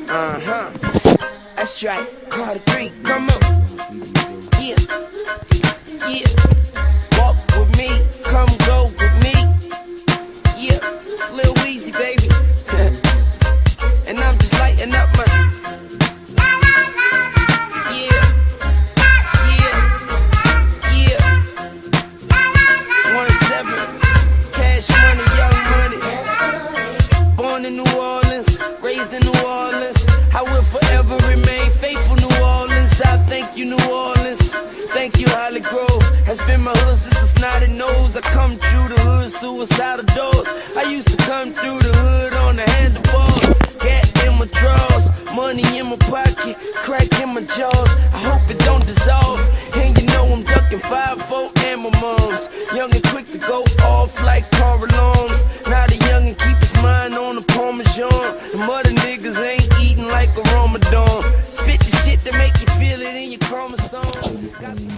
That's right, Carter 3, come on. Yeah, yeah. Walk with me, come go with me. Yeah, it's Lil Weezy, baby. And I'm just lighting up my. Yeah, yeah, yeah. 1-7, cash money, young money. Born in New Orleans, raised in New Orleans. I will forever remain faithful, New Orleans. I thank you, New Orleans. Thank you, Holly Grove. Has been my hood since a snotty nose. I come through the hood, suicidal doors. I used to come through the hood on the handlebars. Gat in my drawers, money in my pocket, crack in my jaws. I hope it don't dissolve. And you know I'm ducking 5-4 and my moms. Young and quick to go off like car alarms. Now the young and keep his mind on the Parmesan. The mother niggas ain't eating like a Ramadan. Spit the shit to make you feel it in your chromosomes.